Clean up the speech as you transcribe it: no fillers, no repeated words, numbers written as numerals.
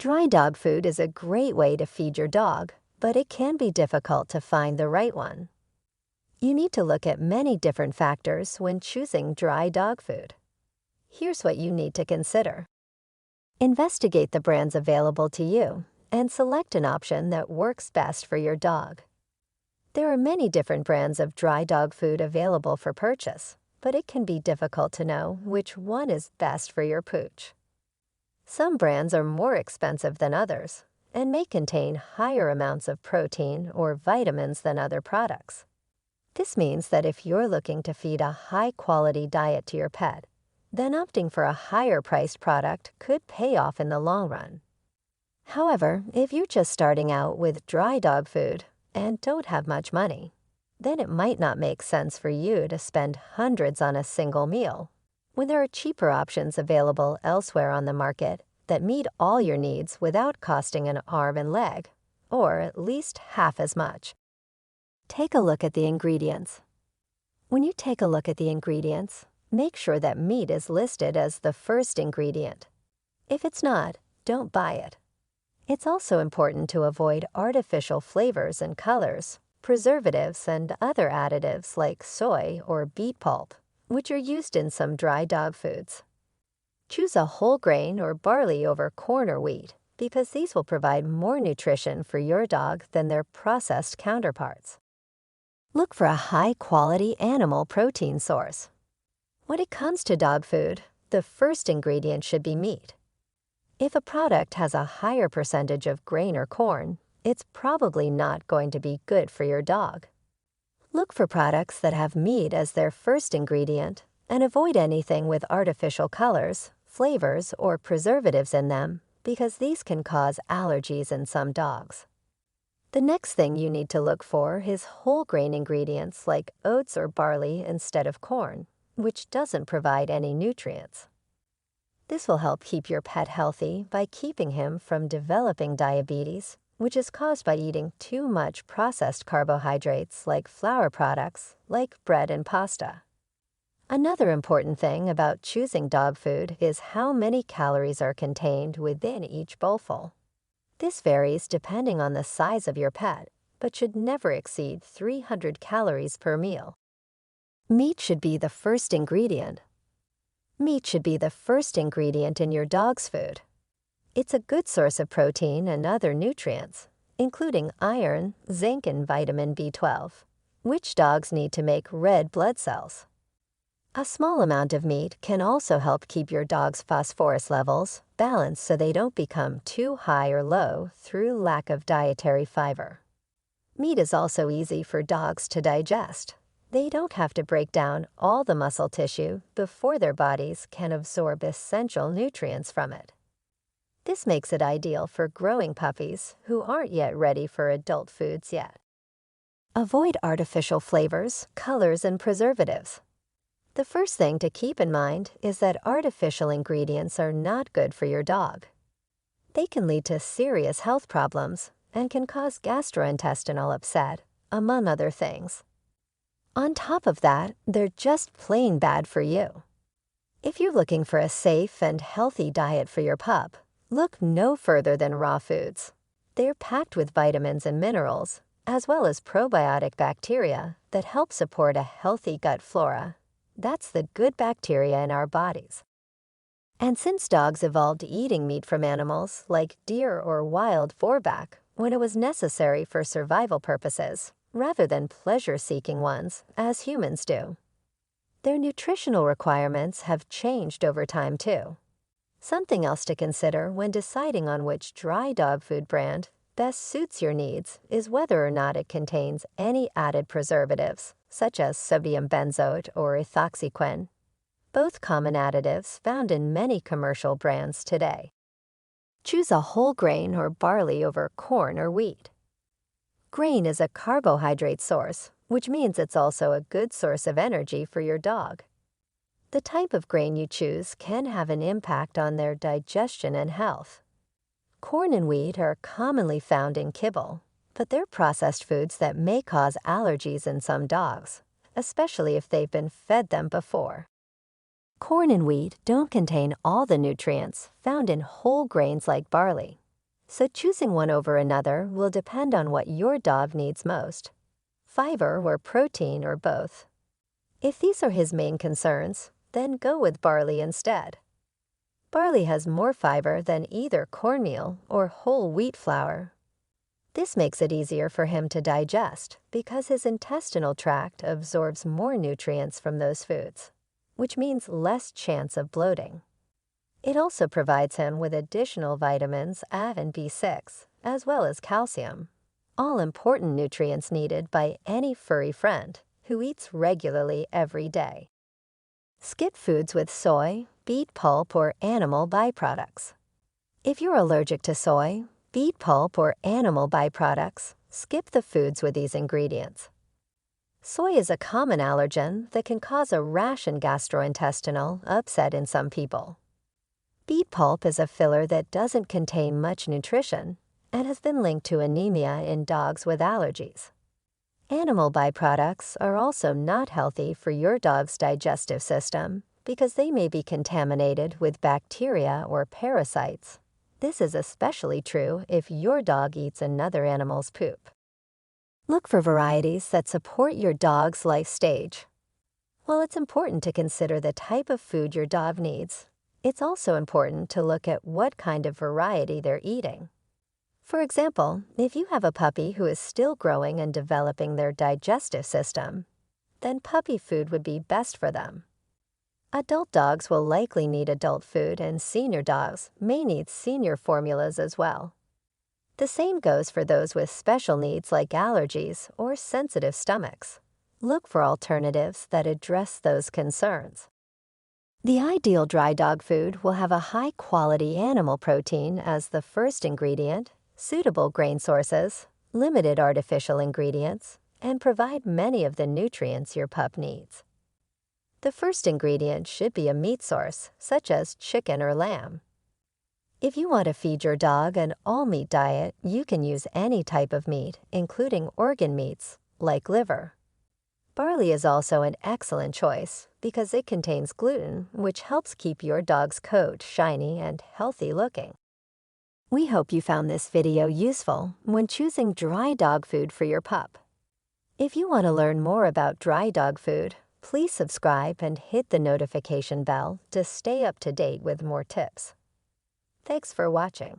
Dry dog food is a great way to feed your dog, but it can be difficult to find the right one. You need to look at many different factors when choosing dry dog food. Here's what you need to consider. Investigate the brands available to you and select an option that works best for your dog. There are many different brands of dry dog food available for purchase, but it can be difficult to know which one is best for your pooch. Some brands are more expensive than others and may contain higher amounts of protein or vitamins than other products. This means that if you're looking to feed a high-quality diet to your pet, then opting for a higher-priced product could pay off in the long run. However, if you're just starting out with dry dog food and don't have much money, then it might not make sense for you to spend hundreds on a single meal, when there are cheaper options available elsewhere on the market that meet all your needs without costing an arm and leg, or at least half as much. Take a look at the ingredients. When you take a look at the ingredients, make sure that meat is listed as the first ingredient. If it's not, don't buy it. It's also important to avoid artificial flavors and colors, preservatives, and other additives like soy or beet pulp, which are used in some dry dog foods. Choose a whole grain or barley over corn or wheat, because these will provide more nutrition for your dog than their processed counterparts. Look for a high-quality animal protein source. When it comes to dog food, the first ingredient should be meat. If a product has a higher percentage of grain or corn, it's probably not going to be good for your dog. Look for products that have meat as their first ingredient and avoid anything with artificial colors, flavors, or preservatives in them, because these can cause allergies in some dogs. The next thing you need to look for is whole grain ingredients like oats or barley instead of corn, which doesn't provide any nutrients. This will help keep your pet healthy by keeping him from developing diabetes, which is caused by eating too much processed carbohydrates like flour products, like bread and pasta. Another important thing about choosing dog food is how many calories are contained within each bowlful. This varies depending on the size of your pet, but should never exceed 300 calories per meal. Meat should be the first ingredient. Meat should be the first ingredient in your dog's food. It's a good source of protein and other nutrients, including iron, zinc, and vitamin B12, which dogs need to make red blood cells. A small amount of meat can also help keep your dog's phosphorus levels balanced so they don't become too high or low through lack of dietary fiber. Meat is also easy for dogs to digest. They don't have to break down all the muscle tissue before their bodies can absorb essential nutrients from it. This makes it ideal for growing puppies who aren't yet ready for adult foods yet. Avoid artificial flavors, colors, and preservatives. The first thing to keep in mind is that artificial ingredients are not good for your dog. They can lead to serious health problems and can cause gastrointestinal upset, among other things. On top of that, they're just plain bad for you. If you're looking for a safe and healthy diet for your pup, look no further than raw foods. They're packed with vitamins and minerals, as well as probiotic bacteria that help support a healthy gut flora. That's the good bacteria in our bodies. And since dogs evolved eating meat from animals like deer or wild boarback when it was necessary for survival purposes, rather than pleasure-seeking ones, as humans do, their nutritional requirements have changed over time too. Something else to consider when deciding on which dry dog food brand best suits your needs is whether or not it contains any added preservatives, such as sodium benzoate or ethoxyquin, both common additives found in many commercial brands today. Choose a whole grain or barley over corn or wheat. Grain is a carbohydrate source, which means it's also a good source of energy for your dog. The type of grain you choose can have an impact on their digestion and health. Corn and wheat are commonly found in kibble, but they're processed foods that may cause allergies in some dogs, especially if they've been fed them before. Corn and wheat don't contain all the nutrients found in whole grains like barley, so choosing one over another will depend on what your dog needs most: fiber or protein or both. If these are his main concerns, then go with barley instead. Barley has more fiber than either cornmeal or whole wheat flour. This makes it easier for him to digest because his intestinal tract absorbs more nutrients from those foods, which means less chance of bloating. It also provides him with additional vitamins A and B6, as well as calcium, all important nutrients needed by any furry friend who eats regularly every day. Skip foods with soy, beet pulp, or animal byproducts. If you're allergic to soy, beet pulp, or animal byproducts, skip the foods with these ingredients. Soy is a common allergen that can cause a rash and gastrointestinal upset in some people. Beet pulp is a filler that doesn't contain much nutrition and has been linked to anemia in dogs with allergies. Animal byproducts are also not healthy for your dog's digestive system because they may be contaminated with bacteria or parasites. This is especially true if your dog eats another animal's poop. Look for varieties that support your dog's life stage. While it's important to consider the type of food your dog needs, it's also important to look at what kind of variety they're eating. For example, if you have a puppy who is still growing and developing their digestive system, then puppy food would be best for them. Adult dogs will likely need adult food, and senior dogs may need senior formulas as well. The same goes for those with special needs like allergies or sensitive stomachs. Look for alternatives that address those concerns. The ideal dry dog food will have a high-quality animal protein as the first ingredient, suitable grain sources, limited artificial ingredients, and provide many of the nutrients your pup needs. The first ingredient should be a meat source, such as chicken or lamb. If you want to feed your dog an all-meat diet, you can use any type of meat, including organ meats, like liver. Barley is also an excellent choice because it contains gluten, which helps keep your dog's coat shiny and healthy looking. We hope you found this video useful when choosing dry dog food for your pup. If you want to learn more about dry dog food, please subscribe and hit the notification bell to stay up to date with more tips. Thanks for watching.